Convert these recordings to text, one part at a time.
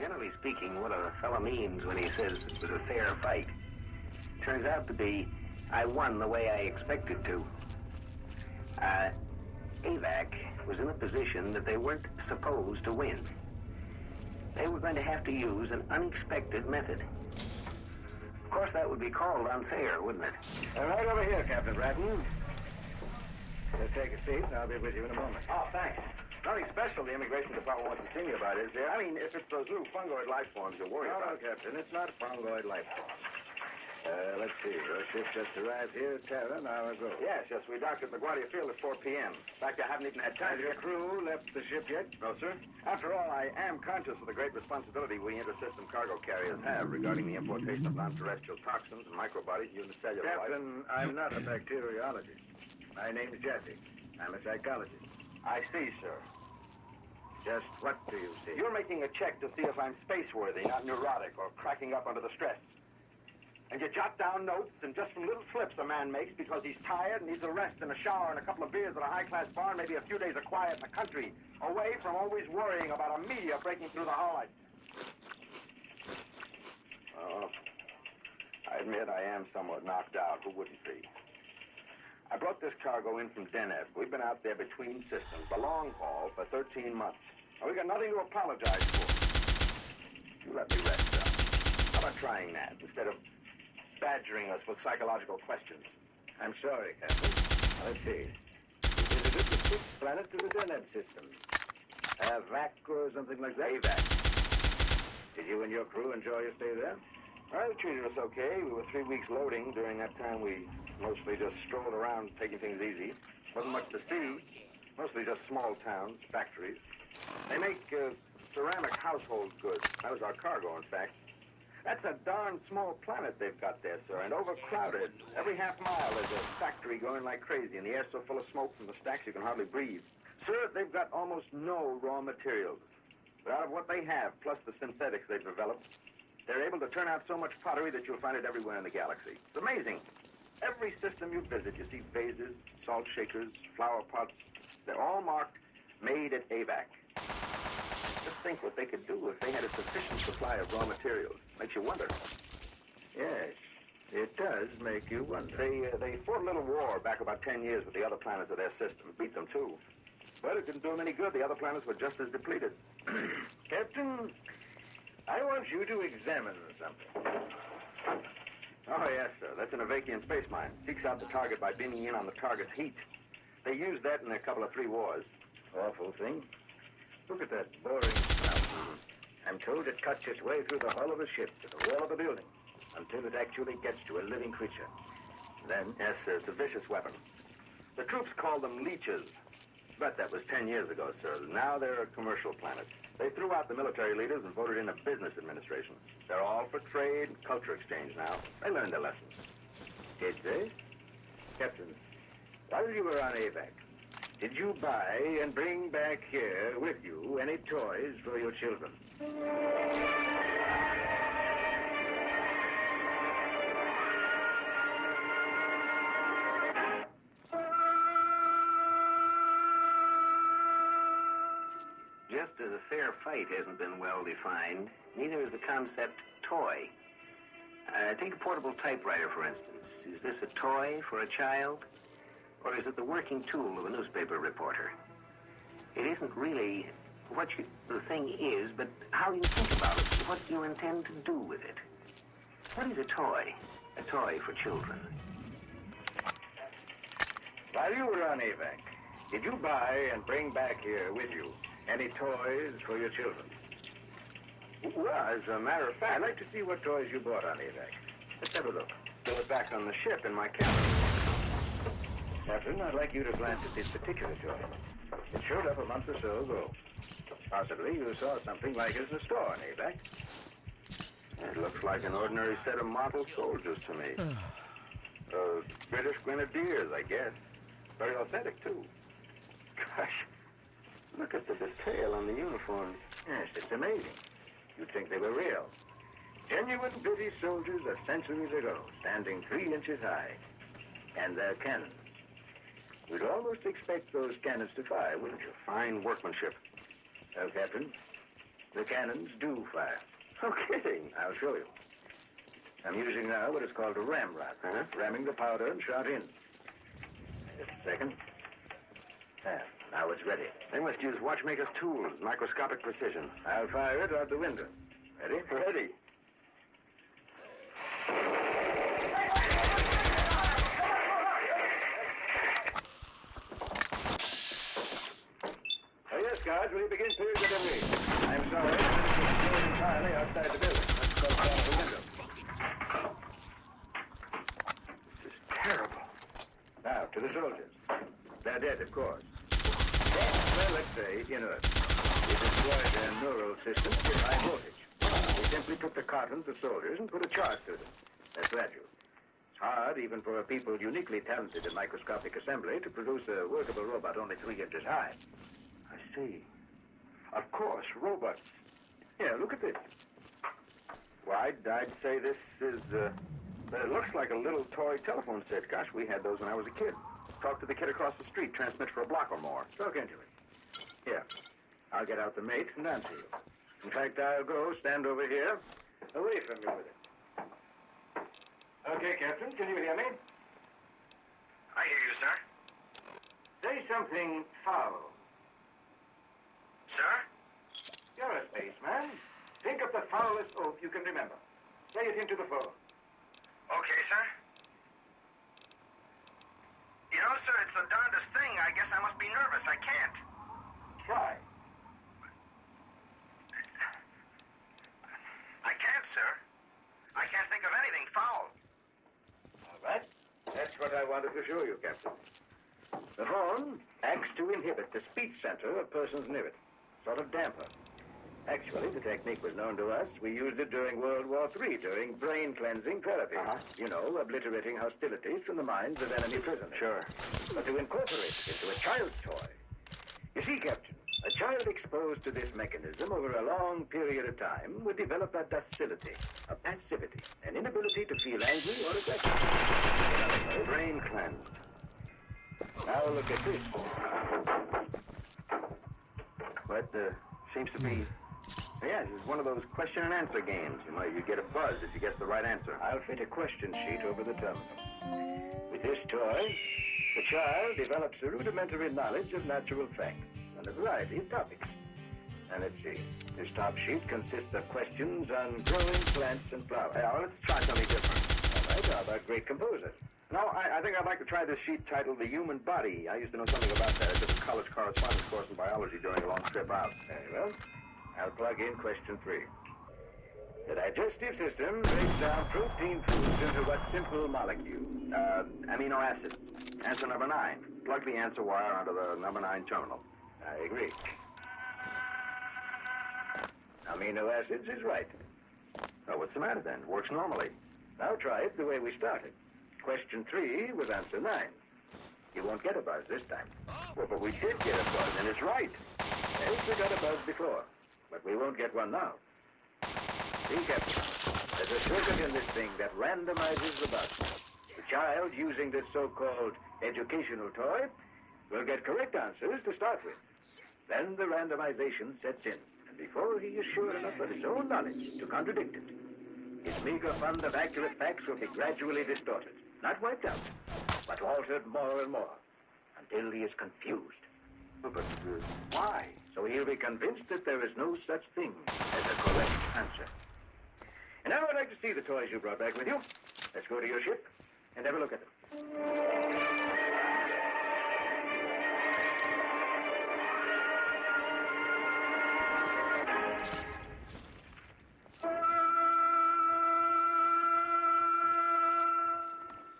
Generally speaking, what a fellow means when he says it was a fair fight turns out to be I won the way I expected to. Avak was in a position that they weren't supposed to win. They were going to have to use an unexpected method. Of course, that would be called unfair, wouldn't it? Right over here, Captain Bratton. Just take a seat, and I'll be with you in a moment. Oh, thanks. Nothing special the immigration department wants to see me about, is there? I mean, if it's those little fungoid life forms you're worried about. No, Captain, it's not fungoid life form. Let's see. Your ship just arrived here at Terra an hour ago. Yes, we docked at LaGuardia Field at 4 p.m. In fact, I haven't even had time Has your crew left the ship yet? No, sir. After all, I am conscious of the great responsibility we intersystem cargo carriers have regarding the importation of non-terrestrial toxins and microbodies unicellular life. Captain, I'm not a bacteriologist. My name's Jesse. I'm a psychologist. I see, sir. Just what do you see? You're making a check to see if I'm space-worthy, not neurotic or cracking up under the stress. And you jot down notes, and just from little slips a man makes because he's tired and needs a rest and a shower and a couple of beers at a high-class bar and maybe a few days of quiet in the country, away from always worrying about a meteor breaking through the hull. I admit I am somewhat knocked out. Who wouldn't be? I brought this cargo in from Deneb. We've been out there between systems, the long haul, for 13 months. And we got nothing to apologize for. You let me rest up. How about trying that instead of badgering us with psychological questions? I'm sorry, Captain. Let's see. You visited the sixth planet of the Deneb system. Avak or something like that? Avak. Did you and your crew enjoy your stay there? Well, they treated us okay. We were 3 weeks loading. During that time, we mostly just strolled around, taking things easy. Wasn't much to see. Mostly just small towns, factories. They make ceramic household goods. That was our cargo, in fact. That's a darn small planet they've got there, sir, and overcrowded. Every half mile there's a factory going like crazy, and the air's so full of smoke from the stacks you can hardly breathe. Sir, they've got almost no raw materials. But out of what they have, plus the synthetics they've developed, they're able to turn out so much pottery that you'll find it everywhere in the galaxy. It's amazing. Every system you visit, you see vases, salt shakers, flower pots. They're all marked, made at Avak. Just think what they could do if they had a sufficient supply of raw materials. Makes you wonder. Yes, it does make you wonder. They fought a little war back about 10 years with the other planets of their system. Beat them, too. But it didn't do them any good. The other planets were just as depleted. Captain, I want you to examine something. Oh, yes, sir. That's an Avakian space mine. Seeks out the target by beaming in on the target's heat. They used that in a couple of 3 wars. Awful thing. Look at that boring spout. I'm told it cuts its way through the hull of a ship to the wall of a building until it actually gets to a living creature. Then... Yes, sir. It's a vicious weapon. The troops called them leeches. But that was 10 years ago, sir. Now they're a commercial planet. They threw out the military leaders and voted in a business administration. They're all for trade and culture exchange now. They learned their lessons. Did they? Captain, while you were on Avak, did you buy and bring back here with you any toys for your children? Just as a fair fight hasn't been well defined, neither is the concept toy. Take a portable typewriter, for instance. Is this a toy for a child? Or is it the working tool of a newspaper reporter? It isn't really what the thing is, but how you think about it, what you intend to do with it. What is a toy? A toy for children. While you were on Avak, did you buy and bring back here with you any toys for your children? Well, as a matter of fact, I'd like to see what toys you bought on Avak. Let's have a look. Still it back on the ship in my cabin. Captain, I'd like you to glance at this particular toy. It showed up a month or so ago. Possibly you saw something like it in the store on Avak. It looks like an ordinary set of model soldiers to me. British Grenadiers, I guess. Very authentic, too. Gosh, look at the detail on the uniforms. Yes, it's amazing. You'd think they were real. Genuine British soldiers of centuries ago, standing 3 inches high. And their cannons. You'd almost expect those cannons to fire, wouldn't you? Fine workmanship. Well, Captain, The cannons do fire. No kidding. I'll show you. I'm using now what is called a ramrod. Ramming the powder and shot in. Just a second. There. Now it's ready. They must use watchmaker's tools, microscopic precision. I'll fire it out the window. Ready? Ready. Oh, yes, guards. Will you begin period delivery? I'm sorry. It's exploded entirely outside the building. Let's go down the window. This is terrible. Now, to the soldiers. They're dead, of course. Well, let's say inert. We destroyed their neural systems with high voltage. We simply took the cartons of soldiers and put a charge through them. That's gradual. It's hard, even for a people uniquely talented in microscopic assembly, to produce a workable robot only 3 inches high. I see. Of course, robots. Yeah, look at this. Well, I'd say this is, it looks like a little toy telephone set. Gosh, we had those when I was a kid. Talk to the kid across the street, transmit for a block or more. Talk into it. Here. I'll get out the mate and answer you. In fact, I'll go stand over here, away from you with it. Okay, Captain, can you hear me? I hear you, sir. Say something foul. Sir? You're a spaceman. Think of the foulest oath you can remember. Say it into the phone. Okay, sir. You know, sir, it's the darndest thing. I guess I must be nervous. I can't. Try. I can't, sir. I can't think of anything foul. All right. That's what I wanted to show you, Captain. The phone acts to inhibit the speech center of persons near it. Sort of damper. Actually, the technique was known to us. We used it during World War III, during brain-cleansing therapy. You know, obliterating hostilities from the minds of enemy prisoners. Sure. But to incorporate it into a child's toy. You see, Captain, a child exposed to this mechanism over a long period of time would develop a docility, a passivity, an inability to feel angry or aggressive. Brain cleansed. Now look at this. But, seems to be... Yeah, it's one of those question and answer games. You know, you get a buzz if you guess the right answer. I'll fit a question sheet over the terminal. With this toy, the child develops a rudimentary knowledge of natural facts and a variety of topics. And let's see, this top sheet consists of questions on growing plants and flowers. Yeah, well, let's try something different. All right, how about great composers? No, I think I'd like to try this sheet titled The Human Body. I used to know something about that. I took a college correspondence course in biology during a long trip out. Very well. I'll plug in question 3. The digestive system breaks down protein foods into what simple molecule? Amino acids. Answer number 9. Plug the answer wire onto the number 9 terminal. I agree. Amino acids is right. Oh, what's the matter then? Works normally. Now try it the way we started. Question 3 with answer 9. You won't get a buzz this time. Well, but we did get a buzz, and it's right. Yes, we got a buzz before, but we won't get one now. See, Captain, there's a circuit in this thing that randomizes the buzz. The child using this so-called educational toy will get correct answers to start with. Then the randomization sets in, and before he is sure enough of his own knowledge to contradict it, his meager fund of accurate facts will be gradually distorted. Not wiped out, but altered more and more, until he is confused. But why? So he'll be convinced that there is no such thing as a correct answer. And now I'd like to see the toys you brought back with you. Let's go to your ship and have a look at them.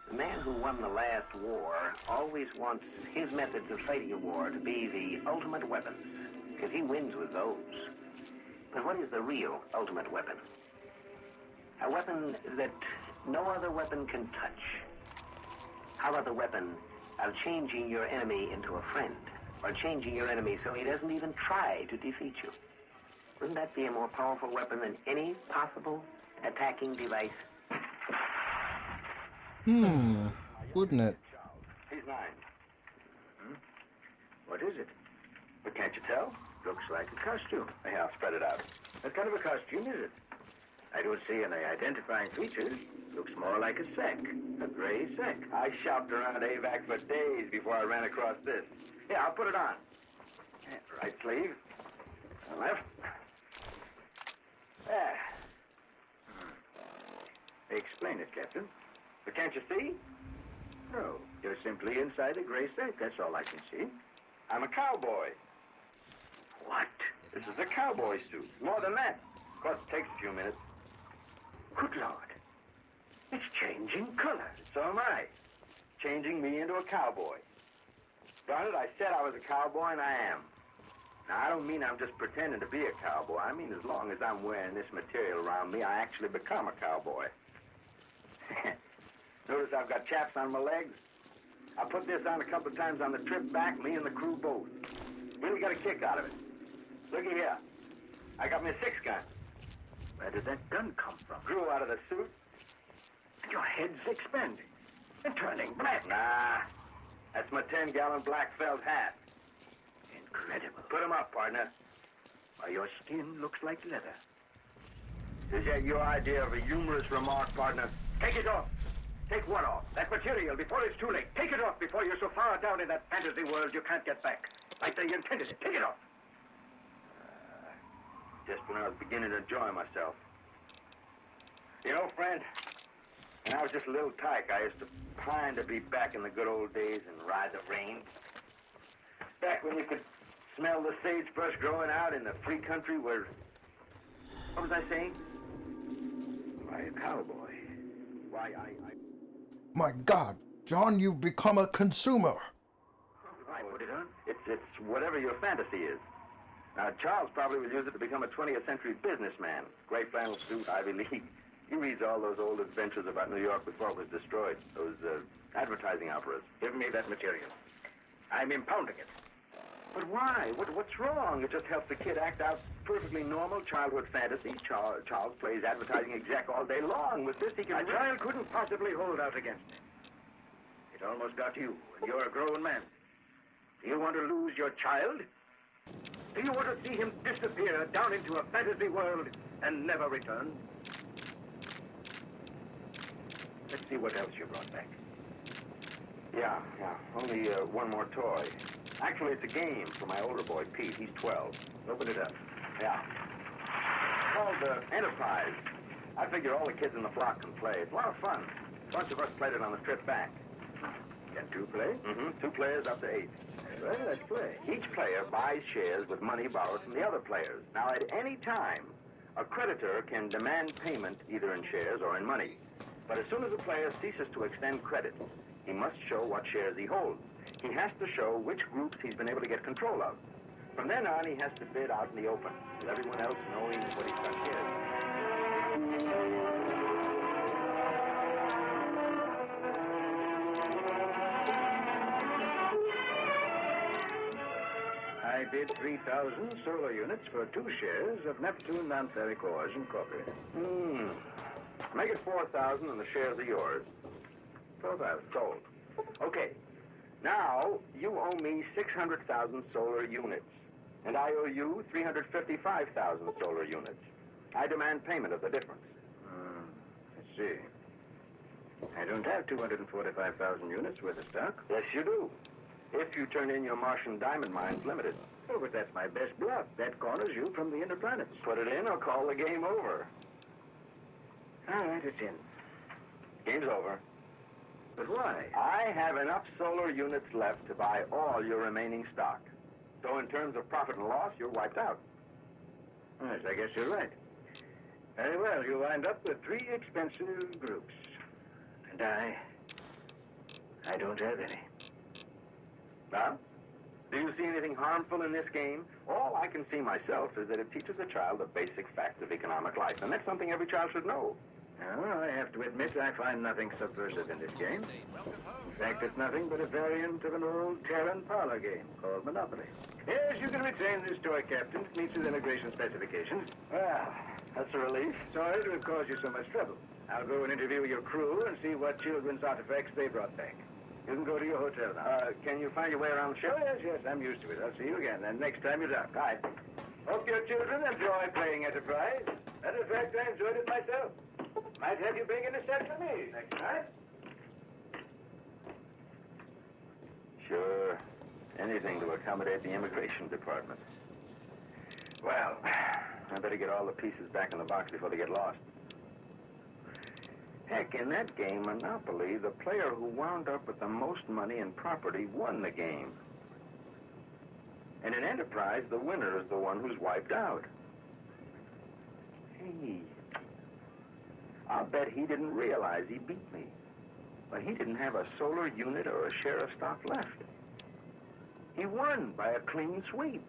The man who won the last war always wants his methods of fighting a war to be the ultimate weapons, because he wins with those. But what is the real ultimate weapon? A weapon that no other weapon can touch. How about the weapon of changing your enemy into a friend, or changing your enemy so he doesn't even try to defeat you? Wouldn't that be a more powerful weapon than any possible attacking device? Wouldn't it? He's 9. What is it? But can't you tell? Looks like a costume. Yeah, I'll spread it out. What kind of a costume is it? I don't see any identifying features. Looks more like a sack. A gray sack. I shopped around Avak for days before I ran across this. Yeah, I'll put it on. Yeah, right sleeve. Left. Yeah. Explain it, Captain. But can't you see? No, you're simply inside a gray sack. That's all I can see. I'm a cowboy. What? This is a cowboy suit. More than that. Of course, it takes a few minutes. Good Lord. It's changing color. So am I. Changing me into a cowboy. Darn it, I said I was a cowboy, and I am. Now, I don't mean I'm just pretending to be a cowboy. I mean as long as I'm wearing this material around me, I actually become a cowboy. Notice I've got chaps on my legs? I put this on a couple of times on the trip back, me and the crew both. Really got a kick out of it. Looky here. I got me a 6-gun. Where did that gun come from? Grew out of the suit. Your head's expanding and turning black. Nah, that's my 10-gallon black felt hat. Incredible. Put 'em up, partner. Why, your skin looks like leather. Is that your idea of a humorous remark, partner? Take it off. Take what off? That material before it's too late. Take it off before you're so far down in that fantasy world you can't get back. Like they intended it. Take it off. Just when I was beginning to enjoy myself. You know, friend, when I was just a little tyke, I used to pine to be back in the good old days and ride the range. Back when you could smell the sagebrush growing out in the free country where... What was I saying? Why, a cowboy. Why, My God, John, you've become a consumer. I put it on. It's whatever your fantasy is. Now, Charles probably would use it to become a 20th century businessman. Gray flannel suit, Ivy League. He reads all those old adventures about New York before it was destroyed. Those advertising operas. Give me that material. I'm impounding it. But why? What's wrong? It just helps the kid act out perfectly normal childhood fantasies. Charles plays advertising exec all day long. With this, he can... A child couldn't possibly hold out against me. It almost got you, and you're a grown man. Do you want to lose your child? Do you want to see him disappear down into a fantasy world and never return? Let's see what else you brought back. Yeah. Only one more toy. Actually, it's a game for my older boy, Pete. He's 12. Open it up. Yeah. It's called Enterprise. I figure all the kids in the block can play. It's a lot of fun. A bunch of us played it on the trip back. Can two play? Mm-hmm. 2 players up to 8. Well, let's play. Each player buys shares with money borrowed from the other players. Now, at any time, a creditor can demand payment either in shares or in money. But as soon as a player ceases to extend credit, he must show what shares he holds. He has to show which groups he's been able to get control of. From then on, he has to bid out in the open, with everyone else knowing what he's got shares. I bid 3,000 solar units for 2 shares of Neptune Non-Ferric Ores Incorporated. Make it 4,000 and the shares are yours. 4,000. Sold. Okay. Now, you owe me 600,000 solar units. And I owe you 355,000 solar units. I demand payment of the difference. Let's see. I don't have 245,000 units worth of stock. Yes, you do. If you turn in your Martian Diamond Mines Limited. Oh, but that's my best bluff. That corners you from the inner planets. Put it in or call the game over. All right, it's in. Game's over. But why? I have enough solar units left to buy all your remaining stock. So in terms of profit and loss, you're wiped out. Yes, I guess you're right. Very well, you wind up with 3 expensive groups. And I don't have any. Now, do you see anything harmful in this game? All I can see myself is that it teaches a child the basic facts of economic life, and that's something every child should know. Well, I have to admit I find nothing subversive in this game. In fact, it's nothing but a variant of an old Terran parlor game called Monopoly. Yes, you can retain this toy, Captain. It meets with immigration specifications. Well, that's a relief. Sorry to have caused you so much trouble. I'll go and interview your crew and see what children's artifacts they brought back. You can go to your hotel now. Can you find your way around the Oh, ship? yes, I'm used to it. I'll see you again. And next time you're dock. Bye. Hope your children enjoy playing Enterprise. Matter of fact, I enjoyed it myself. Might have you bring in a set for me next time. Sure. Anything to accommodate the immigration department. Well, I better get all the pieces back in the box before they get lost. Heck, in that game, Monopoly, the player who wound up with the most money and property won the game. And in Enterprise, the winner is the one who's wiped out. Hey, I'll bet he didn't realize he beat me. But he didn't have a solar unit or a share of stock left. He won by a clean sweep.